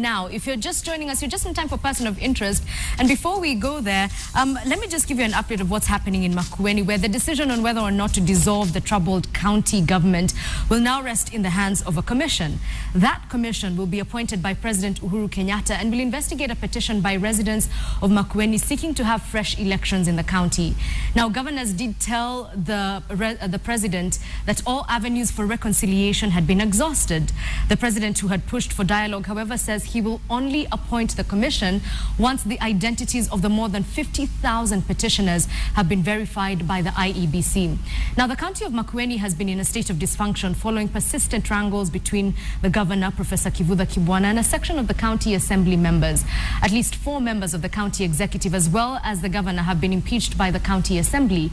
Now, if you're just joining us, you're just in time for Person of Interest. And before we go there, let me just give you an update of what's happening in Makueni, where the decision on whether or not to dissolve the troubled county government will now rest in the hands of a commission. That commission will be appointed by President Uhuru Kenyatta and will investigate a petition by residents of Makueni seeking to have fresh elections in the county. Now, governors did tell the president that all avenues for reconciliation had been exhausted. The president, who had pushed for dialogue, however, says he will only appoint the commission once the identities of the more than 50,000 petitioners have been verified by the IEBC. Now, the county of Makueni has been in a state of dysfunction following persistent wrangles between the governor, Professor Kivutha Kibwana, and a section of the county assembly members. At least 4 members of the county executive, as well as the governor, have been impeached by the county assembly.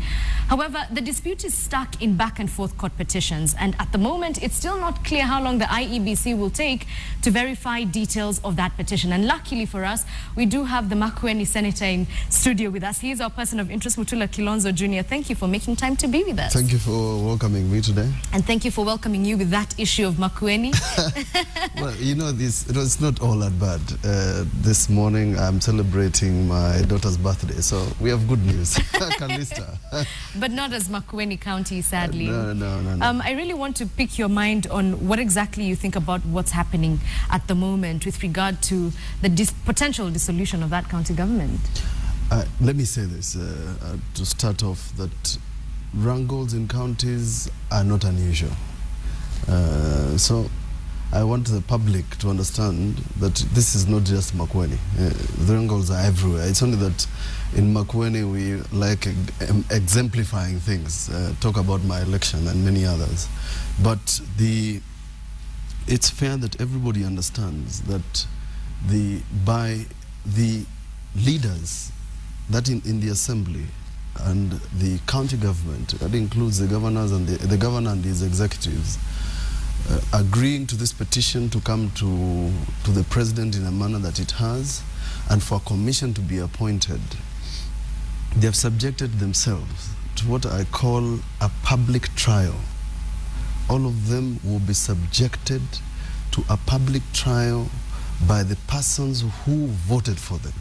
However, the dispute is stuck in back and forth court petitions, and at the moment, it's still not clear how long the IEBC will take to verify details of that petition. And luckily for us, we do have the Makueni senator in studio with us. He is our person of interest, Mutula Kilonzo Jr. Thank you for making time to be with us. Thank you for welcoming me today. And thank you for welcoming you with that issue of Makueni. Well, you know, it's not all that bad. This morning, I'm celebrating my daughter's birthday, so we have good news. Kalista. But not as Makueni County, sadly. No. I really want to pick your mind on what exactly you think about what's happening at the moment with regard to the potential dissolution of that county government. Let me say this to start off, that wrangles in counties are not unusual. So I want the public to understand that this is not just Makueni. The wrangles are everywhere. It's only that in Makueni we like exemplifying things, talk about my election and many others. But it's fair that everybody understands that by the leaders that in the assembly and the county government, that includes the governors and the governor and his executives, agreeing to this petition to come to the president in a manner that it has, and for a commission to be appointed, they have subjected themselves to what I call a public trial. All of them will be subjected to a public trial by the persons who voted for them.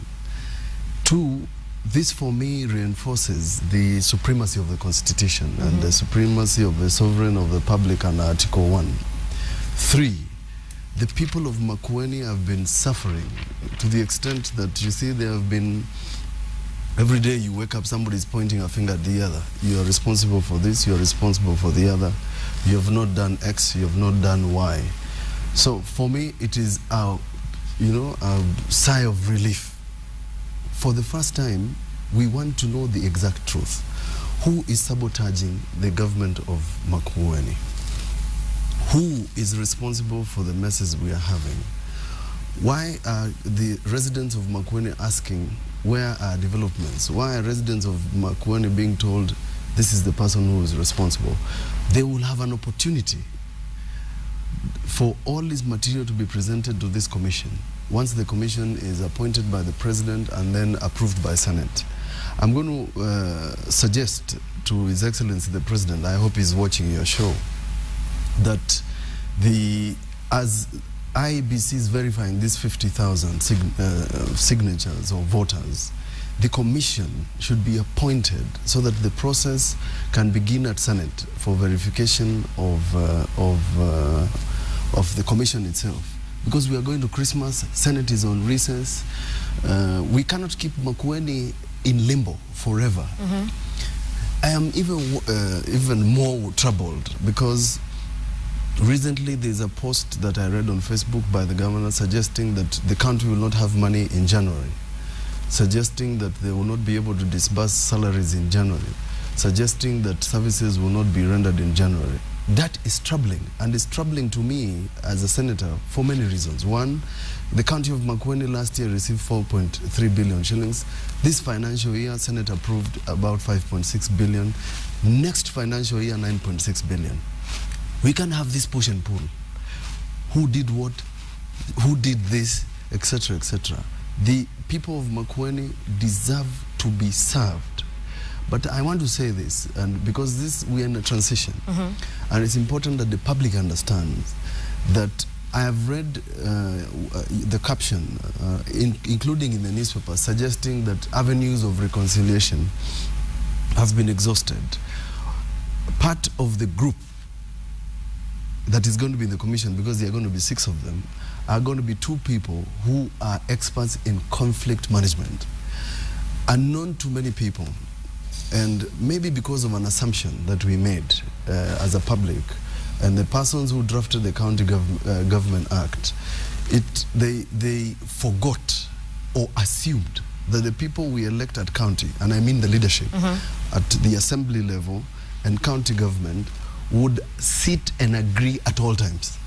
2, this for me reinforces the supremacy of the Constitution and the supremacy of the sovereign of the public under Article 1. 3, the people of Makueni have been suffering to the extent that, you see, they have been, every day you wake up, somebody's pointing a finger at the other. You are responsible for this, you are responsible for the other. You have not done X, you have not done Y. So for me, it is a sigh of relief. For the first time, we want to know the exact truth. Who is sabotaging the government of Makueni? Who is responsible for the messes we are having? Why are the residents of Makueni asking, where are developments? Why are residents of Makueni being told, this is the person who is responsible? They will have an opportunity for all this material to be presented to this commission once the commission is appointed by the president and then approved by Senate. I'm going to suggest to His Excellency the President, I hope he's watching your show, that as IEBC is verifying these 50,000 signatures or voters, the commission should be appointed so that the process can begin at Senate for verification of the commission itself. Because we are going to Christmas, Senate is on recess. We cannot keep Makueni in limbo forever. I am even more troubled because recently there's a post that I read on Facebook by the governor suggesting that the country will not have money in January, suggesting that they will not be able to disburse salaries in January, suggesting that services will not be rendered in January. That is troubling, and it's troubling to me as a senator for many reasons. 1, the county of Makueni last year received 4.3 billion shillings. This financial year, Senate approved about 5.6 billion. Next financial year, 9.6 billion. We can have this push and pull. Who did what? Who did this? Etc., etc. The people of Makueni deserve to be served. But I want to say this, and because we are in a transition, and it's important that the public understands that I have read the caption, including in the newspaper, suggesting that avenues of reconciliation have been exhausted. Part of the group that is going to be in the commission, because there are going to be 6 of them, are going to be 2 people who are experts in conflict management, unknown to many people. And maybe because of an assumption that we made as a public, and the persons who drafted the County Government Act, they forgot or assumed that the people we elect at county, and I mean the leadership, at the assembly level and county government, would sit and agree at all times.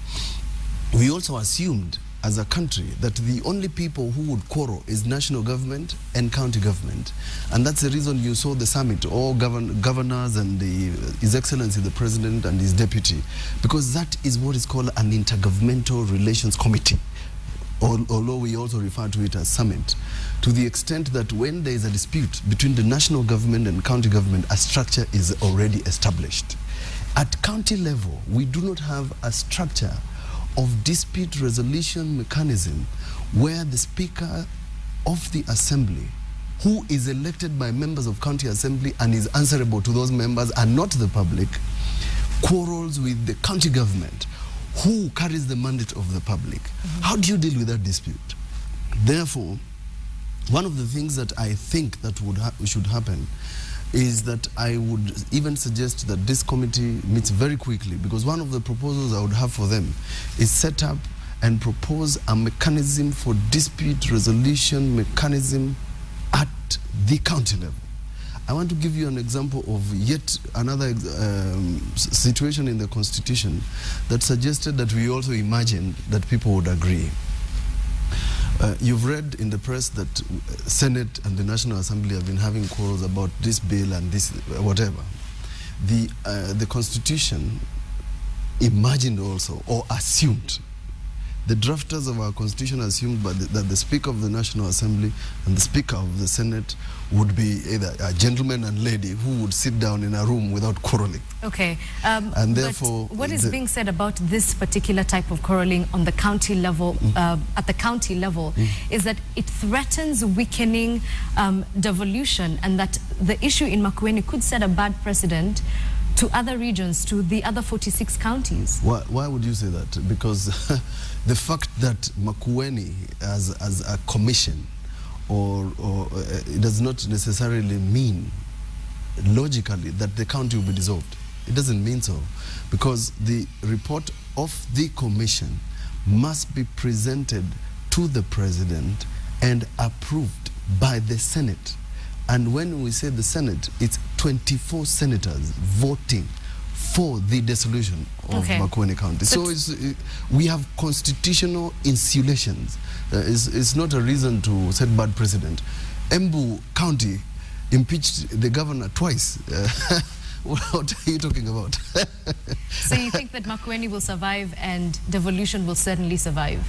We also assumed as a country that the only people who would quarrel is national government and county government. And that's the reason you saw the summit, all governors and His Excellency the President and his deputy, because that is what is called an intergovernmental relations committee, although we also refer to it as summit, to the extent that when there is a dispute between the national government and county government, a structure is already established. At county level, we do not have a structure of dispute resolution mechanism where the Speaker of the Assembly, who is elected by members of County Assembly and is answerable to those members and not the public, quarrels with the county government, who carries the mandate of the public. How do you deal with that dispute? Therefore, one of the things that I think that should happen is that I would even suggest that this committee meets very quickly, because one of the proposals I would have for them is set up and propose a mechanism for dispute resolution mechanism at the county level. I want to give you an example of yet another situation in the Constitution that suggested that we also imagined that people would agree. You've read in the press that Senate and the National Assembly have been having quarrels about this bill and this whatever. The Constitution imagined also, or assumed, the drafters of our Constitution assumed that the Speaker of the National Assembly and the Speaker of the Senate would be either a gentleman and lady who would sit down in a room without quarreling. Okay. And therefore, what is being said about this particular type of quarreling on the county level, at the county level, is that it threatens weakening devolution, and that the issue in Makueni could set a bad precedent to other regions, to the other 46 counties. Why would you say that? Because the fact that Makueni as a commission or it does not necessarily mean logically that the county will be dissolved. It doesn't mean so, because the report of the commission must be presented to the president and approved by the Senate. And when we say the Senate, it's 24 senators voting for the dissolution of Makueni County. So we have constitutional insulations. It's not a reason to set bad precedent. Embu County impeached the governor twice. What are you talking about? So you think that Makueni will survive and devolution will certainly survive?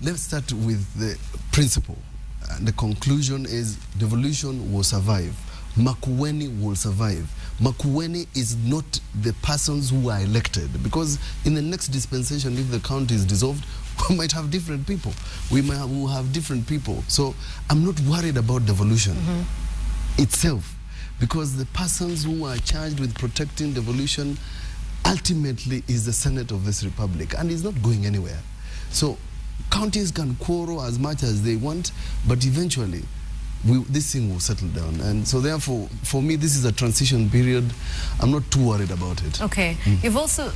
Let's start with the principle. And the conclusion is devolution will survive. Makueni will survive. Makueni is not the persons who are elected, because in the next dispensation, if the county is dissolved, we might have different people. We will have different people. So I'm not worried about devolution itself, because the persons who are charged with protecting devolution ultimately is the Senate of this republic, and it's not going anywhere. So counties can quarrel as much as they want, but eventually this thing will settle down. And so therefore, for me, this is a transition period. I'm not too worried about it. Okay. You've also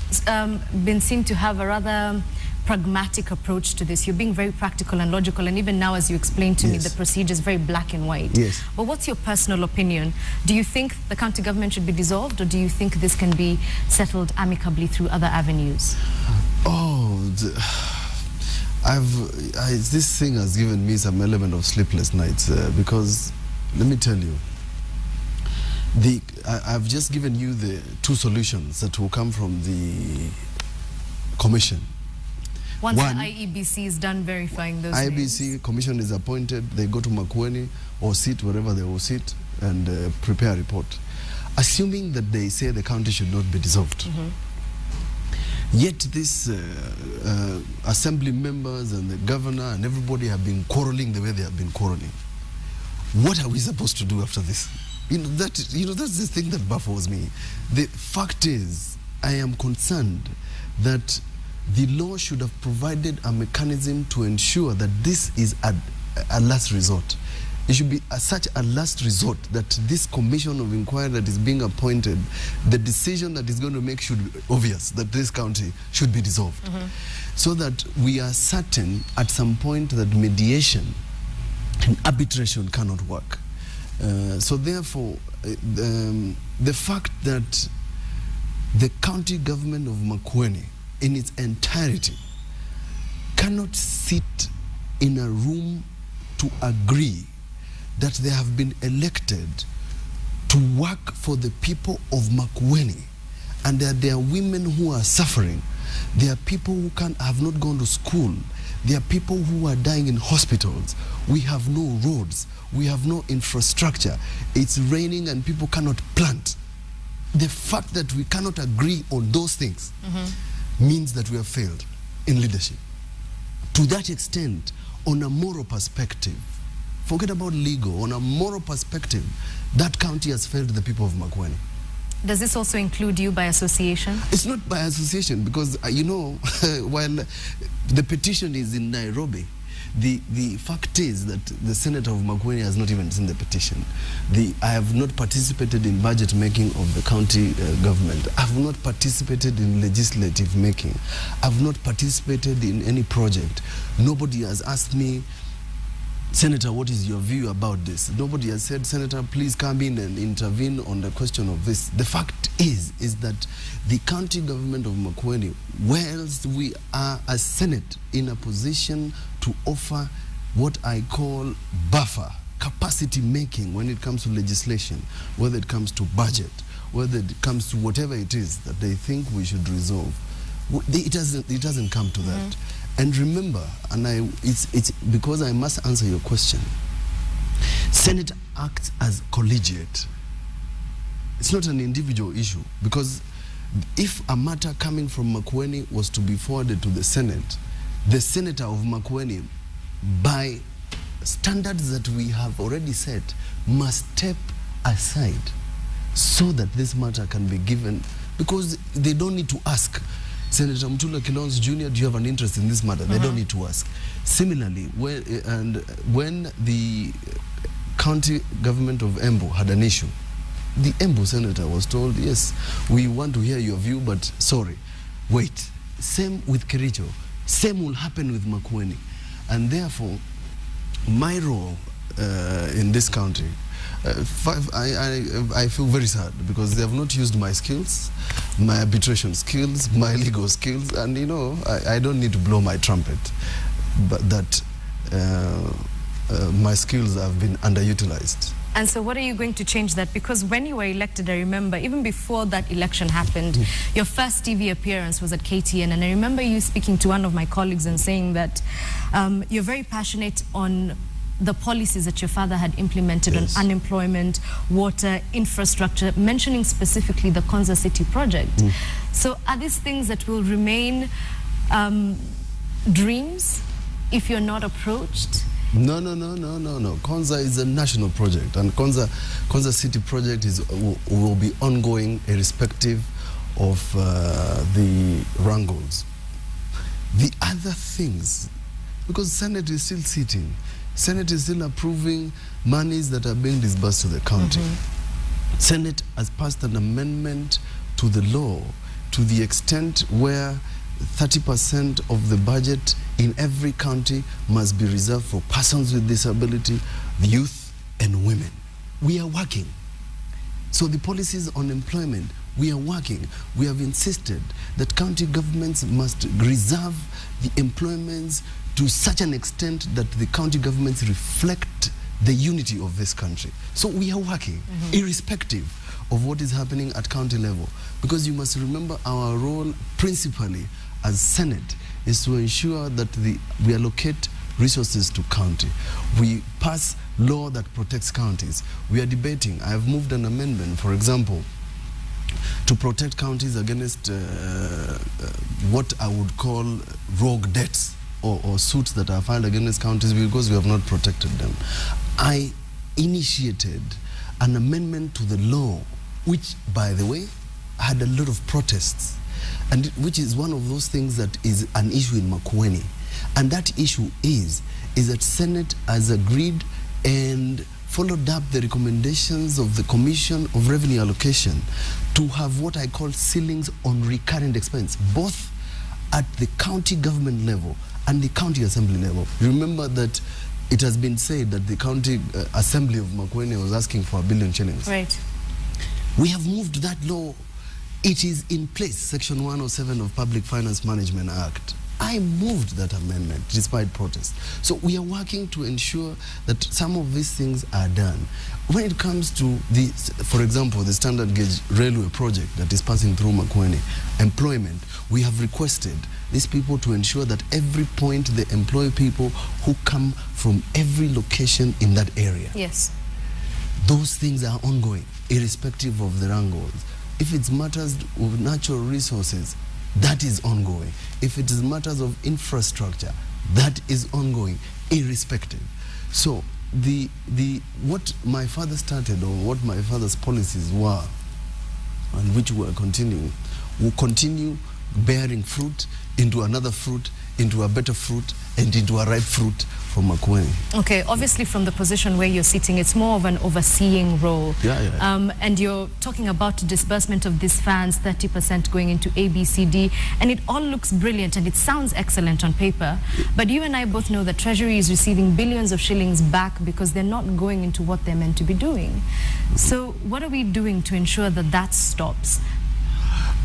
been seen to have a rather pragmatic approach to this. You're being very practical and logical, and even now, as you explained to me, the procedure is very black and white. Yes. But what's your personal opinion? Do you think the county government should be dissolved, or do you think this can be settled amicably through other avenues? This thing has given me some element of sleepless nights because, let me tell you, I've just given you the 2 solutions that will come from the commission. Once the IEBC is done verifying those names. Commission is appointed, they go to Makueni or sit wherever they will sit and prepare a report. Assuming that they say the county should not be dissolved. Yet these assembly members and the governor and everybody have been quarreling the way they have been quarreling. What are we supposed to do after this? That's the thing that baffles me. The fact is, I am concerned that the law should have provided a mechanism to ensure that this is a last resort. It should be such a last resort that this commission of inquiry that is being appointed, the decision that is going to make should be obvious, that this county should be dissolved. So that we are certain at some point that mediation and arbitration cannot work. So therefore, the fact that the county government of Makueni in its entirety cannot sit in a room to agree that they have been elected to work for the people of Makueni, and that there are women who are suffering, there are people who have not gone to school, there are people who are dying in hospitals, we have no roads, we have no infrastructure, it's raining and people cannot plant. The fact that we cannot agree on those things means that we have failed in leadership. To that extent, on a moral perspective, forget about legal, on a moral perspective, that county has failed the people of Makueni. Does this also include you by association? It's not by association because, while the petition is in Nairobi, the fact is that the senator of Makueni has not even seen the petition. I have not participated in budget making of the county government. I have not participated in legislative making. I have not participated in any project. Nobody has asked me, Senator, what is your view about this? Nobody has said, Senator, please come in and intervene on the question of this. The fact is that the county government of Makueni, whilst we are as Senate in a position to offer what I call buffer, capacity making when it comes to legislation, whether it comes to budget, whether it comes to whatever it is that they think we should resolve, it doesn't come to that. And remember, it's because I must answer your question. Senate acts as collegiate. It's not an individual issue, because if a matter coming from Makueni was to be forwarded to the Senate, the senator of Makueni, by standards that we have already set, must step aside so that this matter can be given, because they don't need to ask, Senator Mutula Kilonzo Jr, do you have an interest in this matter? They don't need to ask. Similarly, when the county government of Embu had an issue, the Embu senator was told, yes, we want to hear your view, but sorry, wait. Same with Kericho. Same will happen with Makueni. And therefore, my role in this country, I feel very sad because they have not used my skills, my arbitration skills, my legal skills, and I don't need to blow my trumpet, but that my skills have been underutilized. And so what are you going to change that? Because when you were elected, I remember, even before that election happened, your first TV appearance was at KTN, and I remember you speaking to one of my colleagues and saying that you're very passionate on the policies that your father had implemented on unemployment, water, infrastructure, mentioning specifically the Konza City project. So are these things that will remain dreams if you're not approached? No. Konza is a national project, and Konza City project will be ongoing irrespective of the wrangles. The other things, because Senate is still sitting, Senate is still approving monies that are being disbursed to the county. Senate has passed an amendment to the law to the extent where 30% of the budget in every county must be reserved for persons with disability, youth, and women. We are working. So the policies on employment, we are working. We have insisted that county governments must reserve the employments to such an extent that the county governments reflect the unity of this country. So we are working, irrespective of what is happening at county level. Because you must remember, our role principally as Senate is to ensure that we allocate resources to county. We pass law that protects counties. We are debating. I have moved an amendment, for example, to protect counties against what I would call rogue debts or suits that are filed against counties because we have not protected them. I initiated an amendment to the law, which, by the way, had a lot of protests, and which is one of those things that is an issue in Makueni. And that issue is that Senate has agreed and followed up the recommendations of the Commission of Revenue Allocation to have what I call ceilings on recurrent expense, both at the county government level and the county assembly level. Remember that it has been said that the county assembly of Makueni was asking for 1 billion shillings. Right. We have moved that law. It is in place, Section 107 of Public Finance Management Act. I moved that amendment despite protest. So we are working to ensure that some of these things are done. When it comes to the, for example, the standard gauge railway project that is passing through Makueni, employment, we have requested these people to ensure that every point they employ people who come from every location in that area. Yes. Those things are ongoing, irrespective of the wrangles. If it's matters of natural resources, that is ongoing. If it is matters of infrastructure, that is ongoing, irrespective. So what my father started, or what my father's policies were, and which we are continuing, will continue bearing fruit into another fruit, into a better fruit, and into a ripe fruit from Makueni. Okay, obviously from the position where you're sitting, it's more of an overseeing role. Yeah. And you're talking about disbursement of these funds, 30% going into ABCD, and it all looks brilliant and it sounds excellent on paper. But you and I both know that Treasury is receiving billions of shillings back because they're not going into what they're meant to be doing. So what are we doing to ensure that that stops?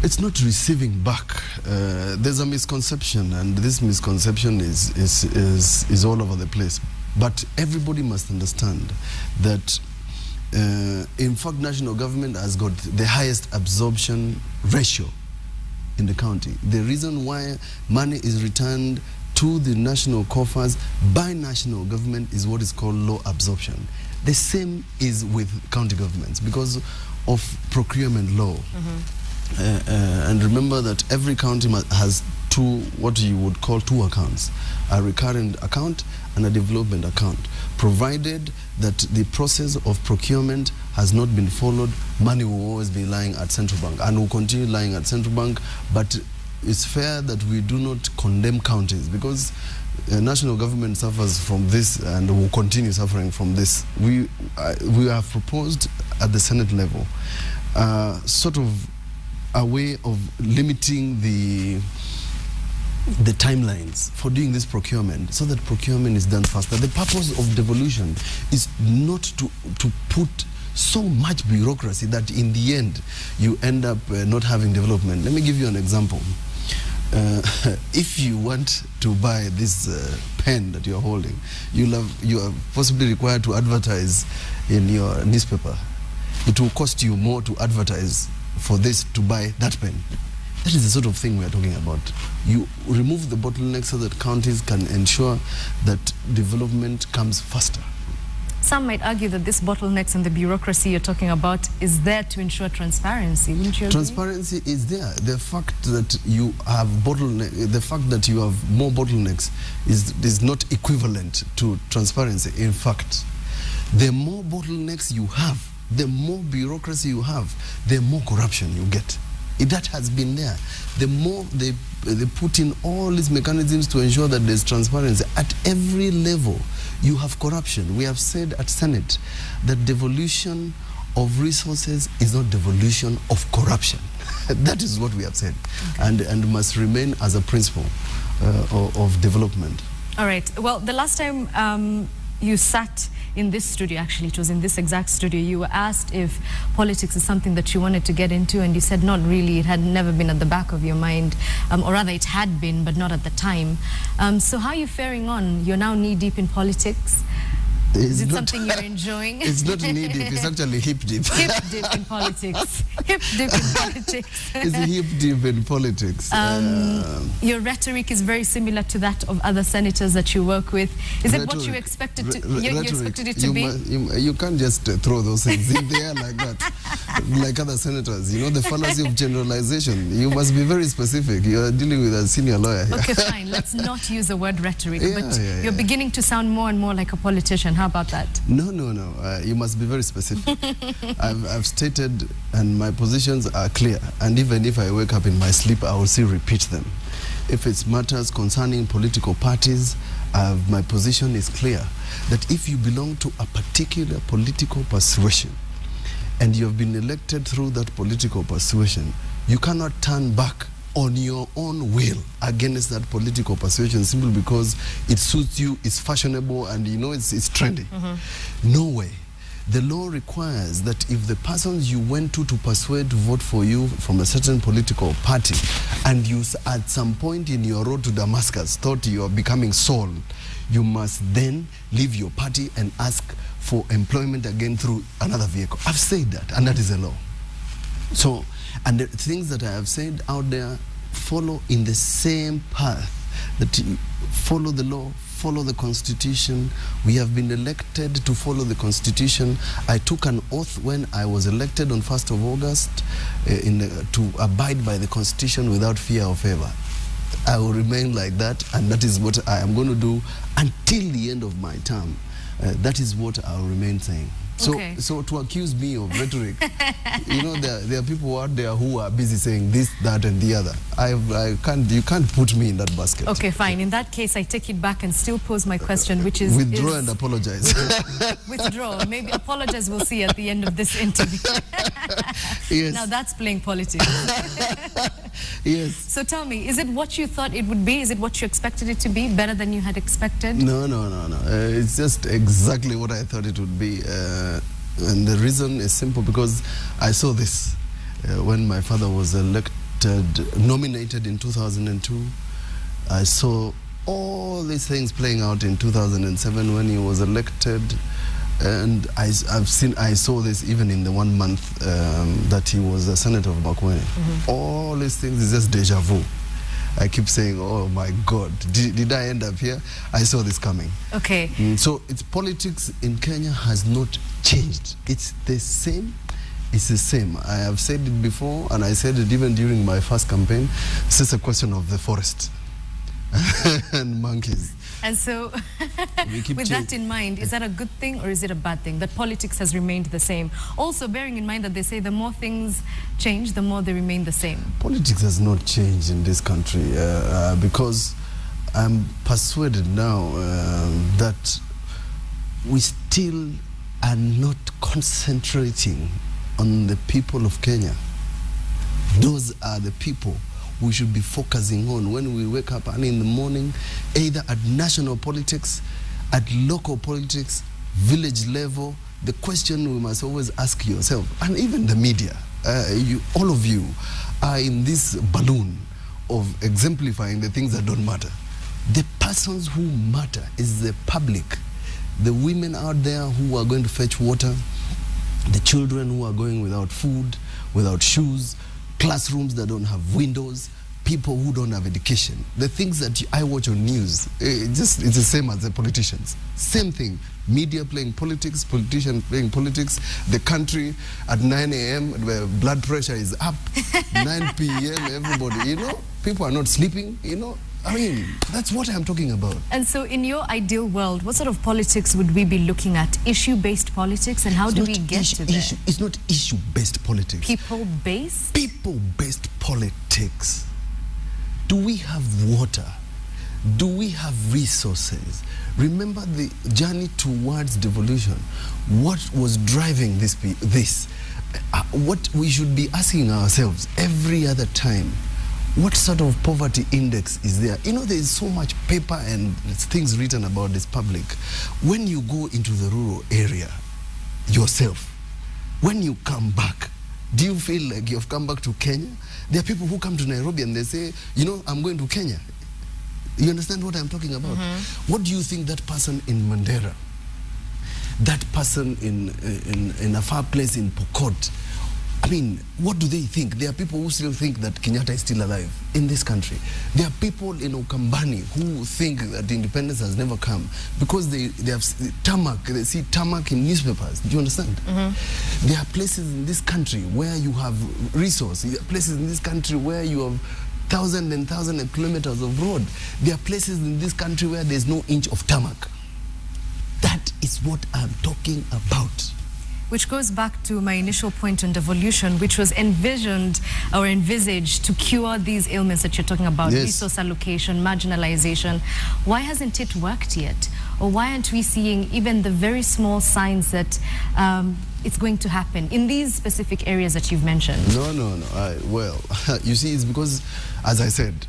It's not receiving back. There's a misconception, and this misconception is all over the place. But everybody must understand that, in fact, national government has got the highest absorption ratio in the county. The reason why money is returned to the national coffers by national government is what is called low absorption. The same is with county governments because of procurement law. And remember that every county has what you would call two accounts, a recurrent account and a development account. Provided that the process of procurement has not been followed, money will always be lying at central bank and will continue lying at central bank. But it's fair that we do not condemn counties because national government suffers from this and will continue suffering from this. We have proposed at the Senate level sort of a way of limiting the timelines for doing this procurement so that procurement is done faster. The purpose of devolution is not to put so much bureaucracy that in the end you end up not having development. Let me give you an example. If you want to buy this pen that you're holding, you are possibly required to advertise in your newspaper. It will cost you more to advertise for this to buy that pen. That is the sort of thing we are talking about. You remove the bottlenecks so that counties can ensure that development comes faster. Some might argue that this bottlenecks and the bureaucracy you're talking about is there to ensure transparency. Wouldn't you agree? Transparency is there. The fact that you have the fact that you have more bottlenecks is not equivalent to transparency. In fact, the more bottlenecks you have, the more bureaucracy you have, the more corruption you get. That has been there. The more they put in all these mechanisms to ensure that there's transparency at every level, you have corruption. We have said at Senate that devolution of resources is not devolution of corruption. That is what we have said, okay. and must remain as a principle of development. All right. Well, the last time you sat in this studio, actually, it was in this exact studio, you were asked if politics is something that you wanted to get into, and you said not really. It had never been at the back of your mind, or rather it had been, but not at the time. So how are you faring on? You're now knee-deep in politics. Is it something you're enjoying? It's not knee deep, it's actually hip deep. Hip dip in politics. Hip dip in politics. It's hip deep in politics. Your rhetoric is very similar to that of other senators that you work with. Is it what you expected to? You expected it to be? You can't just throw those things in there like that, like other senators. You know, the fallacy of generalization. You must be very specific. You are dealing with a senior lawyer here. Okay, fine. Let's not use the word rhetoric, but you're beginning to sound more and more like a politician. How about that? No. You must be very specific. I've stated, and my positions are clear. And even if I wake up in my sleep, I will still repeat them. If it's matters concerning political parties, my position is clear. That if you belong to a particular political persuasion, and you have been elected through that political persuasion, you cannot turn back on your own will against that political persuasion simply because it suits you, it's fashionable, and you know it's trendy. No way. The law requires that if the persons you went to persuade to vote for you from a certain political party, and you at some point in your road to Damascus thought you are becoming Saul, you must then leave your party and ask for employment again through another vehicle. I've said that, and that is the law. So, and the things that I have said out there follow in the same path, that you follow the law, follow the Constitution. We have been elected to follow the Constitution. I took an oath when I was elected on 1st of August to abide by the Constitution without fear or favor. I will remain like that, and that is what I am going to do until the end of my term. That is what I will remain saying. So, okay. So to accuse me of rhetoric, you know, there are people out there who are busy saying this, that, and the other. You can't put me in that basket. Okay, fine. In that case, I take it back and still pose my question, which is... Withdraw and apologize. Withdraw. Maybe apologize we'll see at the end of this interview. Yes. Now that's playing politics. Yes. So tell me, is it what you thought it would be? Is it what you expected it to be? Better than you had expected? No. It's just exactly what I thought it would be. And the reason is simple, because I saw this when my father was nominated in 2002. I saw all these things playing out in 2007 when he was elected. And I saw this even in the 1 month that he was a senator of Makueni. All these things is just deja vu. I keep saying, oh my God, did I end up here? I saw this coming. Okay. So it's politics in Kenya has not changed. It's the same. It's the same. I have said it before, and I said it even during my first campaign. It's just a question of the forest and monkeys. And so, with that in mind, is that a good thing or is it a bad thing that politics has remained the same? Also, bearing in mind that they say the more things change, the more they remain the same. Politics has not changed in this country because I'm persuaded now that we still are not concentrating on the people of Kenya. Those are the people we should be focusing on when we wake up early in the morning, either at national politics, at local politics, village level. The question we must always ask yourself, and even the media, all of you are in this balloon of exemplifying the things that don't matter. The persons who matter is the public, the women out there who are going to fetch water, the children who are going without food, without shoes, classrooms that don't have windows, people who don't have education. The things that I watch on news, it's the same as the politicians. Same thing. Media playing politics, politicians playing politics. The country at 9 a.m., the blood pressure is up. 9 p.m., everybody, you know, people are not sleeping, you know. I mean, that's what I'm talking about. And so in your ideal world, what sort of politics would we be looking at? Issue-based politics, and how do we get to that? It's not issue-based politics. People-based? People-based politics. Do we have water? Do we have resources? Remember the journey towards devolution. What was driving this? What we should be asking ourselves every other time, what sort of poverty index is there? You know, there is so much paper and things written about this public. When you go into the rural area yourself, when you come back, do you feel like you've come back to Kenya? There are people who come to Nairobi and they say, you know, I'm going to Kenya. You understand what I'm talking about? What do you think that person in Mandera, that person in a far place in Pokot, I mean, what do they think? There are people who still think that Kenyatta is still alive in this country. There are people in Ukambani who think that independence has never come because they have tarmac, they see tarmac in newspapers. Do you understand? There are places in this country where you have resources. There are places in this country where you have thousands and thousands of kilometers of road. There are places in this country where there's no inch of tarmac. That is what I'm talking about. Which goes back to my initial point on devolution, which was envisioned or envisaged to cure these ailments that you're talking about, yes. Resource allocation, marginalization. Why hasn't it worked yet? Or why aren't we seeing even the very small signs that it's going to happen in these specific areas that you've mentioned? No. Well, you see, it's because, as I said,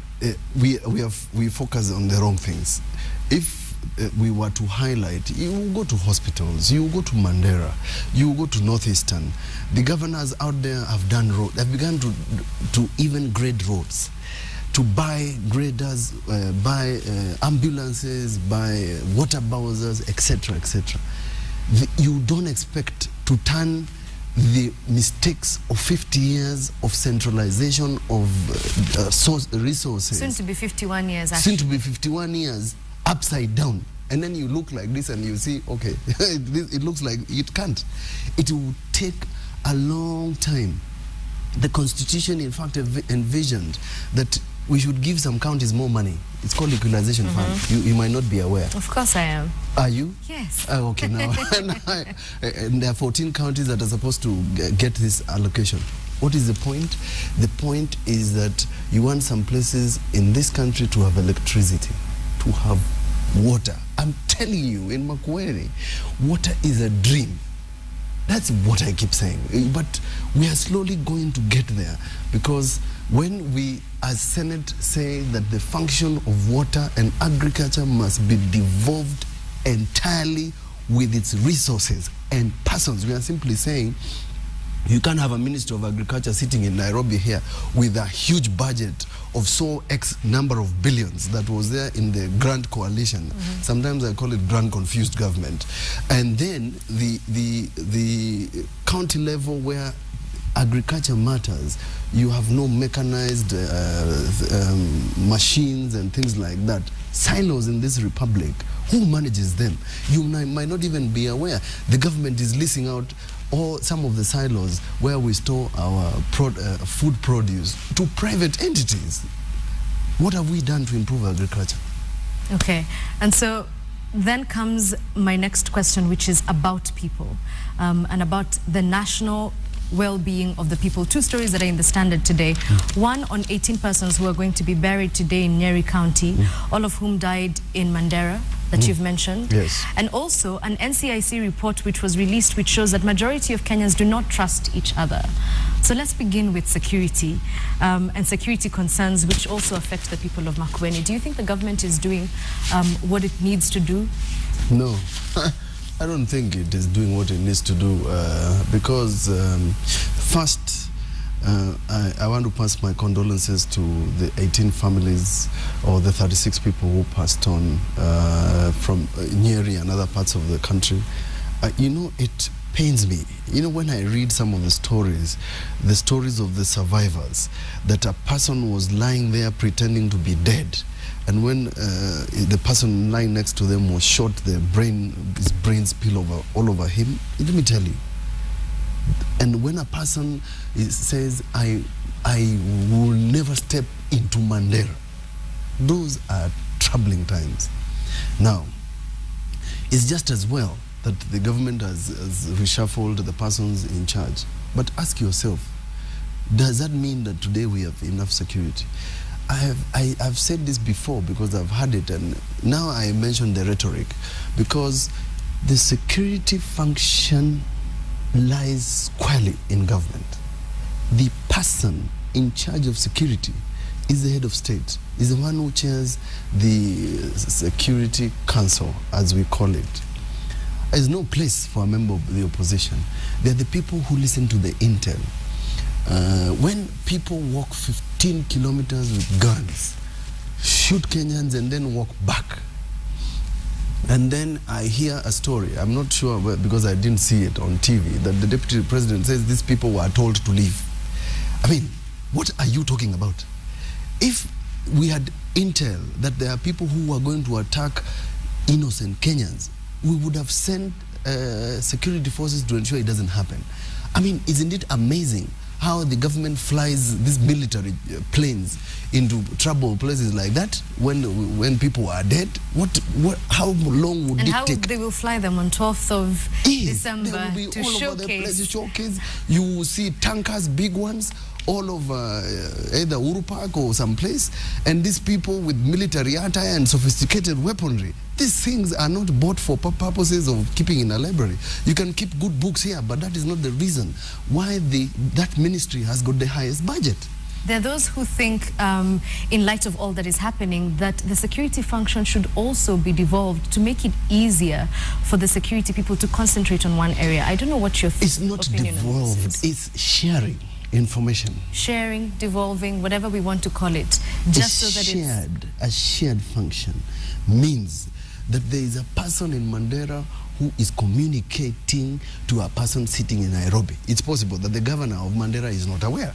we focus on the wrong things. If we were to highlight, you will go to hospitals, you will go to Mandera, you will go to Northeastern. The governors out there have done roads. They've begun to even grade roads, to buy graders, buy ambulances, buy water bowsers, etc., etc. You don't expect to turn the mistakes of 50 years of centralization of resources. Soon to be 51 years, actually. Soon to be 51 years. Upside down, and then you look like this and you see, okay, it looks like it can't. It will take a long time. The Constitution, in fact, envisioned that we should give some counties more money. It's called equalization fund. You might not be aware. Of course I am. Are you? Yes. Oh, okay, now. And there are 14 counties that are supposed to get this allocation. What is the point? The point is that you want some places in this country to have electricity, to have water. I'm telling you, in Makueni, water is a dream. That's what I keep saying. But we are slowly going to get there, because when we as Senate say that the function of water and agriculture must be devolved entirely with its resources and persons, we are simply saying you can't have a Minister of Agriculture sitting in Nairobi here with a huge budget of so X number of billions that was there in the Grand Coalition. Sometimes I call it Grand Confused Government. And then the county level where agriculture matters, you have no mechanized machines and things like that. Silos in this republic, who manages them? You might not even be aware. The government is leasing out some of the silos where we store our food produce to private entities. What have we done to improve agriculture? Okay, and so then comes my next question, which is about people and about the national well-being of the people. Two stories that are in the Standard today. One on 18 persons who are going to be buried today in Nyeri County, all of whom died in Mandera, that you've mentioned. Yes. And also an NCIC report which was released, which shows that majority of Kenyans do not trust each other. So let's begin with security and security concerns, which also affect the people of Makueni. Do you think the government is doing what it needs to do? No. I don't think it is doing what it needs to do because first, I want to pass my condolences to the 18 families or the 36 people who passed on from Nyeri and other parts of the country. You know, it pains me. You know, when I read some of the stories of the survivors, that a person was lying there pretending to be dead. And when the person lying next to them was shot, his brains spill all over him. Let me tell you. And when a person says, I will never step into Mandera, those are troubling times. Now, it's just as well that the government has reshuffled the persons in charge. But ask yourself, does that mean that today we have enough security? I've said this before because I've had it, and now I mention the rhetoric, because the security function lies squarely in government. The person in charge of security is the head of state, is the one who chairs the Security Council, as we call it. There's no place for a member of the opposition. They're the people who listen to the intel. When people walk 15 kilometers with guns, shoot Kenyans and then walk back, And then I hear a story, I'm not sure because I didn't see it on TV, that the deputy president says these people were told to leave. I mean, what are you talking about? If we had intel that there are people who are going to attack innocent Kenyans, we would have sent security forces to ensure it doesn't happen. I mean, isn't it amazing how the government flies these military planes into trouble places like that when people are dead? How long would it take? And how they will fly them on 12th of December they will be to all showcase. over the place, showcase. You will see tankers, big ones, all over either Uhuru Park or someplace, and these people with military attire and sophisticated weaponry. These things are not bought for purposes of keeping in a library. You can keep good books here, but that is not the reason why that ministry has got the highest budget. There are those who think, in light of all that is happening, that the security function should also be devolved to make it easier for the security people to concentrate on one area. I don't know what your It's not devolved, it's sharing information. Sharing, devolving, whatever we want to call it. Just so that a shared function means that there is a person in Mandera who is communicating to a person sitting in Nairobi. It's possible that the governor of Mandera is not aware.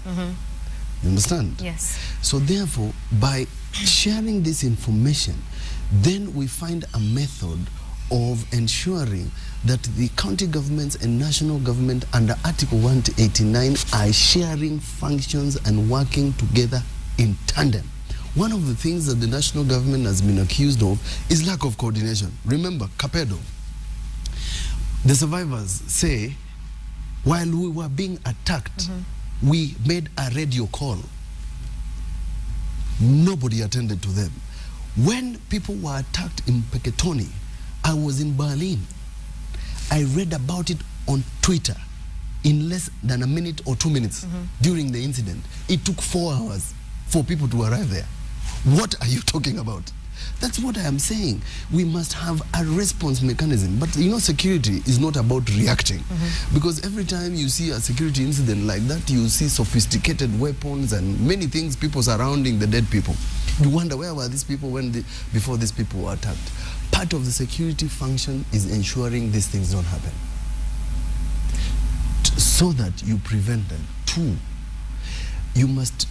You understand? Yes. So therefore, by sharing this information, then we find a method of ensuring that the county governments and national government under Article 189 are sharing functions and working together in tandem. One of the things that the national government has been accused of is lack of coordination. Remember, Capedo. The survivors say, while we were being attacked, we made a radio call. Nobody attended to them. When people were attacked in Peketoni, I was in Berlin. I read about it on Twitter in less than a minute or 2 minutes during the incident. It took 4 hours for people to arrive there. What are you talking about? That's what I am saying. We must have a response mechanism. But you know, security is not about reacting. Because every time you see a security incident like that, you see sophisticated weapons and many things, people surrounding the dead people. You wonder, where were these people before these people were attacked? Part of the security function is ensuring these things don't happen, so that you prevent them. 2, you must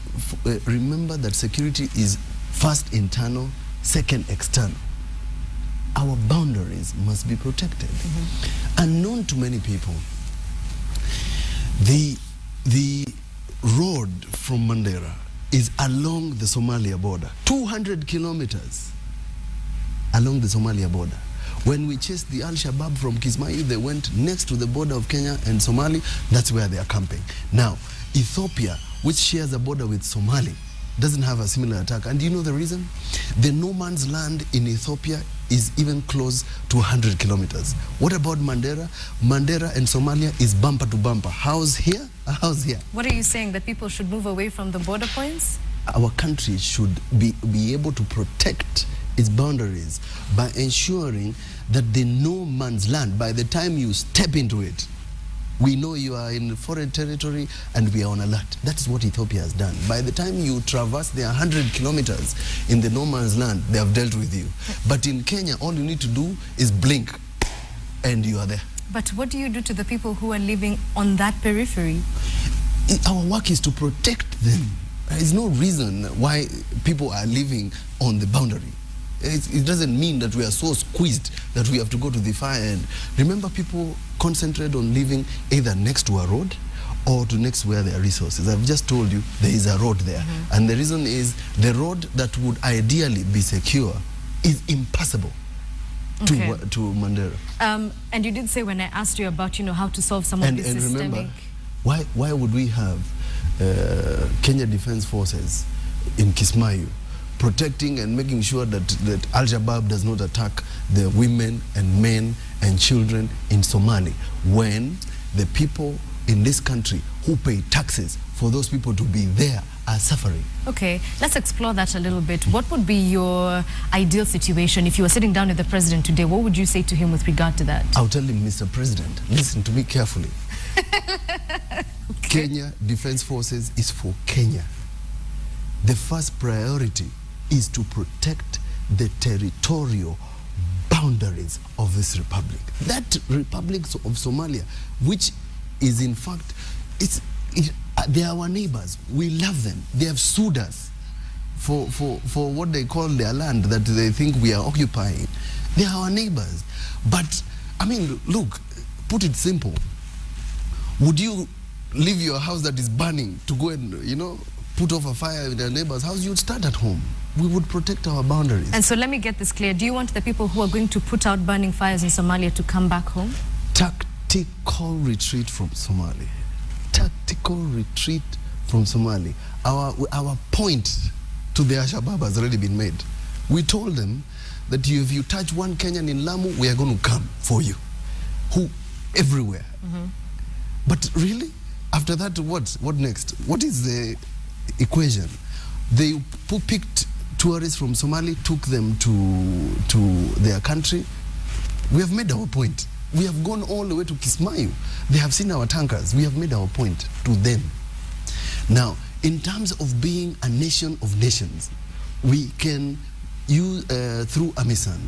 remember that security is first internal, second external. Our boundaries must be protected. Unknown to many people, the road from Mandera is along the Somalia border, 200 kilometers along the Somalia border. When we chased the Al-Shabaab from Kismayu, they went next to the border of Kenya and Somali. That's where they are camping. Now, Ethiopia, which shares a border with Somali, doesn't have a similar attack. And do you know the reason? The no man's land in Ethiopia is even close to 100 kilometers. What about Mandera? Mandera and Somalia is bumper to bumper. House here, a house here. What are you saying? That people should move away from the border points? Our country should be able to protect its boundaries by ensuring that the no man's land, by the time you step into it, we know you are in foreign territory and we are on alert. That's what Ethiopia has done. By the time you traverse the 100 kilometers in the no man's land, they have dealt with you. But in Kenya, all you need to do is blink and you are there. But what do you do to the people who are living on that periphery? Our work is to protect them. There is no reason why people are living on the boundary. It doesn't mean that we are so squeezed that we have to go to the far end. Remember, people concentrate on living either next to a road or to next where there are resources. I've just told you there is a road there. And the reason is the road that would ideally be secure is impassable to Mandera. And you did say, when I asked you about, how to solve some of this systemic... remember, why would we have Kenya Defense Forces in Kismayu protecting and making sure that Al-Shabaab does not attack the women and men and children in Somali, when the people in this country who pay taxes for those people to be there are suffering? Okay, let's explore that a little bit. What would be your ideal situation if you were sitting down with the president today? What would you say to him with regard to that? I'll tell him, Mr. President, listen to me carefully. Kenya Defense Forces is for Kenya. The first priority is to protect the territorial boundaries of this republic. That Republic of Somalia, which is in fact, they are our neighbors. We love them. They have sued us for what they call their land that they think we are occupying. They are our neighbors. But, I mean, look, put it simple. Would you leave your house that is burning to go and, you know, put off a fire in their neighbor's house? You'd start at home. We would protect our boundaries. And so let me get this clear. Do you want the people who are going to put out burning fires in Somalia to come back home? Tactical retreat from Somalia. Tactical retreat from Somalia. Our point to the Al-Shabaab has already been made. We told them that if you touch one Kenyan in Lamu, we are going to come for you. Who? Everywhere. But really? After that, what next? What is the equation? They picked tourists from Somalia, took them to their country. We have made our point. We have gone all the way to Kismayu. They have seen our tankers. We have made our point to them. Now, in terms of being a nation of nations, we can use, through AMISOM,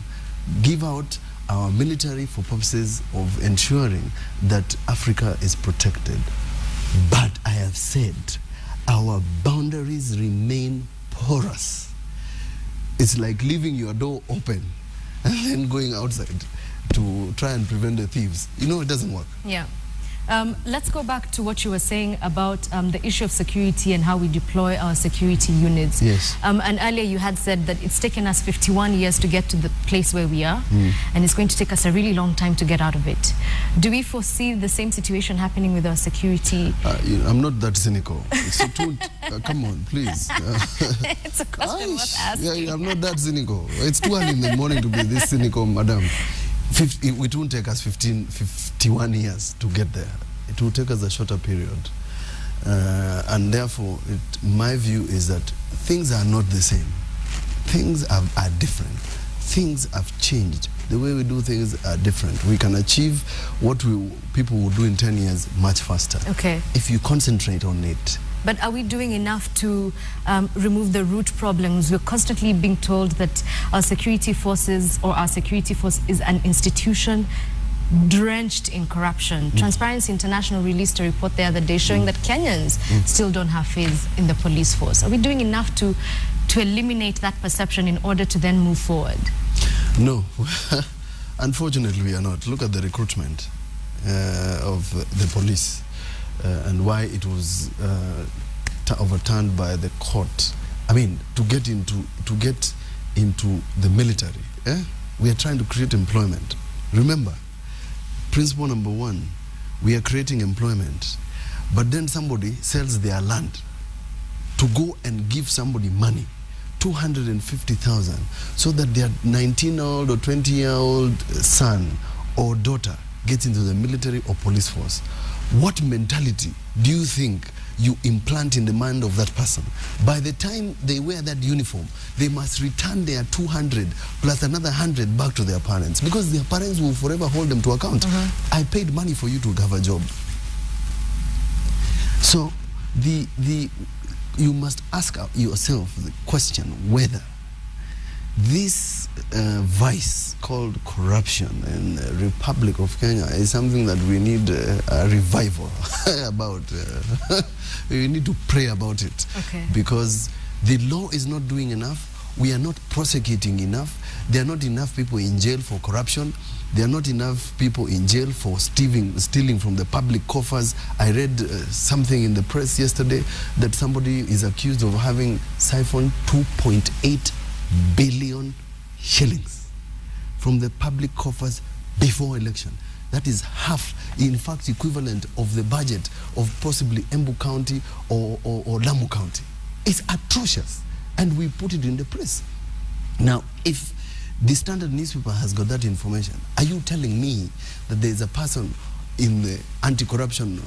give out our military for purposes of ensuring that Africa is protected. But I have said, our boundaries remain porous. It's like leaving your door open and then going outside to try and prevent the thieves. You know, it doesn't work. Yeah. Let's go back to what you were saying about the issue of security and how we deploy our security units. Yes. And earlier you had said that it's taken us 51 years to get to the place where we are, and it's going to take us a really long time to get out of it. Do we foresee the same situation happening with our security? I'm not that cynical. So come on, please. It's a question worth asking. Yeah, I'm not that cynical. It's too early in the morning to be this cynical, madam. It won't take us 51 years to get there. It will take us a shorter period. And therefore, my view is that things are not the same. Things are different. Things have changed. The way we do things are different. We can achieve what people will do in 10 years much faster. Okay. If you concentrate on it. But are we doing enough to remove the root problems? We're constantly being told that our security forces or our security force is an institution drenched in corruption. Transparency International released a report the other day showing that Kenyans still don't have faith in the police force. Are we doing enough to eliminate that perception in order to then move forward? No. Unfortunately, we are not. Look at the recruitment of the police. And why it was overturned by the court. I mean, to get into the military, we are trying to create employment. Remember, principle number 1, we are creating employment, but then somebody sells their land to go and give somebody money, 250,000, so that their 19-year-old or 20-year-old son or daughter gets into the military or police force. What mentality do you think you implant in the mind of that person? By the time they wear that uniform, they must return their 200 plus another 100 back to their parents, because their parents will forever hold them to account. I paid money for you to have a job. So you must ask yourself the question whether this vice called corruption in the Republic of Kenya is something that we need a revival about. We need to pray about it. Okay. Because the law is not doing enough. We are not prosecuting enough. There are not enough people in jail for corruption. There are not enough people in jail for stealing from the public coffers. I read something in the press yesterday that somebody is accused of having siphoned 2.8 billion shillings from the public coffers before election. That is half, in fact, equivalent of the budget of possibly Embu County or Lamu County. It's atrocious, and we put it in the press. Now, if the Standard newspaper has got that information, are you telling me that there is a person in the anti-corruption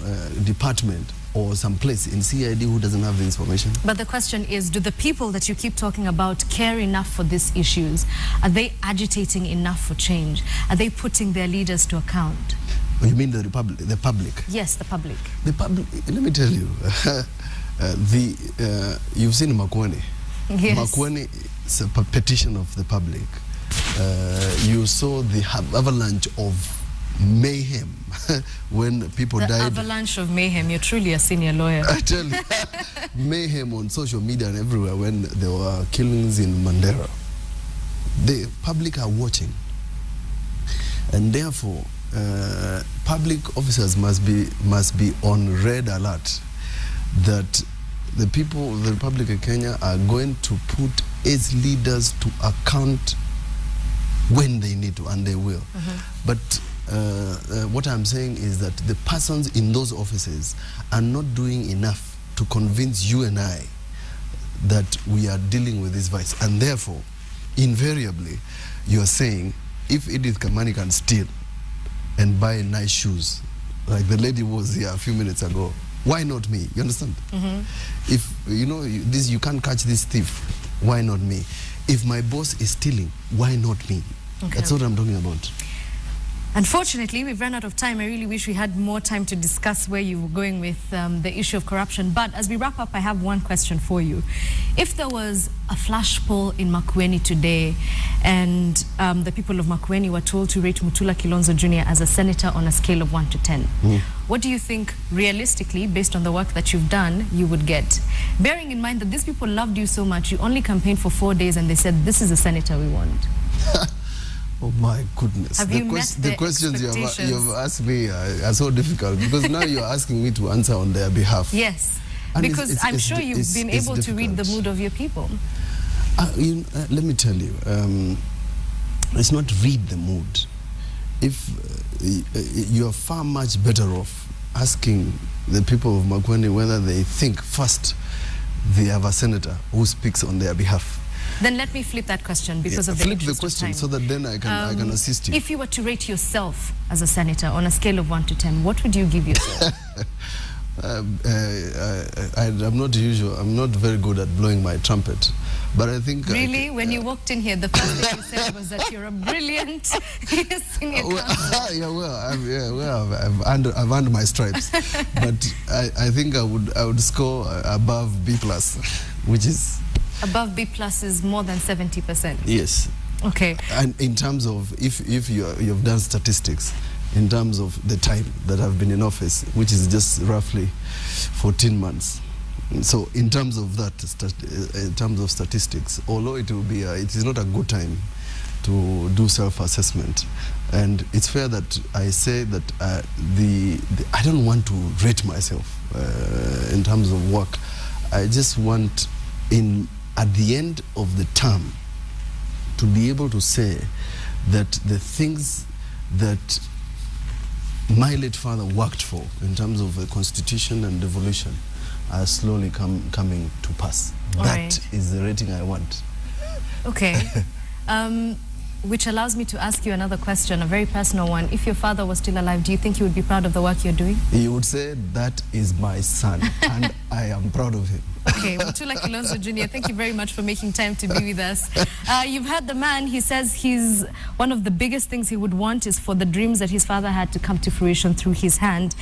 department or someplace in CID who doesn't have the information? But the question is, do the people that you keep talking about care enough for these issues? Are they agitating enough for change? Are they putting their leaders to account? You mean the public? Yes, the public. The public, let me tell you, you've seen Makueni. Yes. Makueni is a petition of the public. you saw the avalanche of mayhem when people died. The avalanche of mayhem. You're truly a senior lawyer. I tell you, mayhem on social media and everywhere when there were killings in Mandera. The public are watching, and therefore public officers must be on red alert that the people of the Republic of Kenya are going to put its leaders to account when they need to, and they will. But what I'm saying is that the persons in those offices are not doing enough to convince you and I that we are dealing with this vice. And therefore, invariably, you are saying, if Edith Kamani can steal and buy nice shoes, like the lady was here a few minutes ago, why not me? You understand? If, you know, you can't catch this thief, why not me? If my boss is stealing, why not me? Okay. That's what I'm talking about. Unfortunately, we've run out of time. I really wish we had more time to discuss where you were going with the issue of corruption. But as we wrap up, I have one question for you. If there was a flash poll in Makueni today and the people of Makueni were told to rate Mutula Kilonzo Jr. as a senator on a scale of 1 to 10, what do you think realistically, based on the work that you've done, you would get? Bearing in mind that these people loved you so much, you only campaigned for 4 days and they said, this is the senator we want. Oh my goodness. Have you met the questions you have asked me are so difficult because now you're asking me to answer on their behalf. Yes, and because I'm sure you've been able to read the mood of your people. Let me tell you, it's not read the mood. If you're far much better off asking the people of Makueni whether they think first they have a senator who speaks on their behalf. Then let me flip that question because of the flip the question so that then I can assist you. If you were to rate yourself as a senator on a scale of 1 to 10, what would you give yourself? I'm not very good at blowing my trumpet, but I think really, when you walked in here, the first thing you said was that you're a brilliant senior counsel. I've earned my stripes, but I think I would score above B+, which is. Above B+ is more than 70%. Yes. Okay. And in terms of if you've done statistics, in terms of the time that I've been in office, which is just roughly 14 months. So in terms of that, in terms of statistics, although it is not a good time to do self-assessment, and it's fair that I say that I don't want to rate myself in terms of work. I just want at the end of the term to be able to say that the things that my late father worked for in terms of the constitution and devolution are slowly coming to pass. That is the rating I want. Okay. Which allows me to ask you another question, a very personal one. If your father was still alive, do you think he would be proud of the work you're doing? He would say, that is my son, and I am proud of him. Okay, Mutula Kilonzo Jr., thank you very much for making time to be with us. You've heard the man. He says one of the biggest things he would want is for the dreams that his father had to come to fruition through his hand.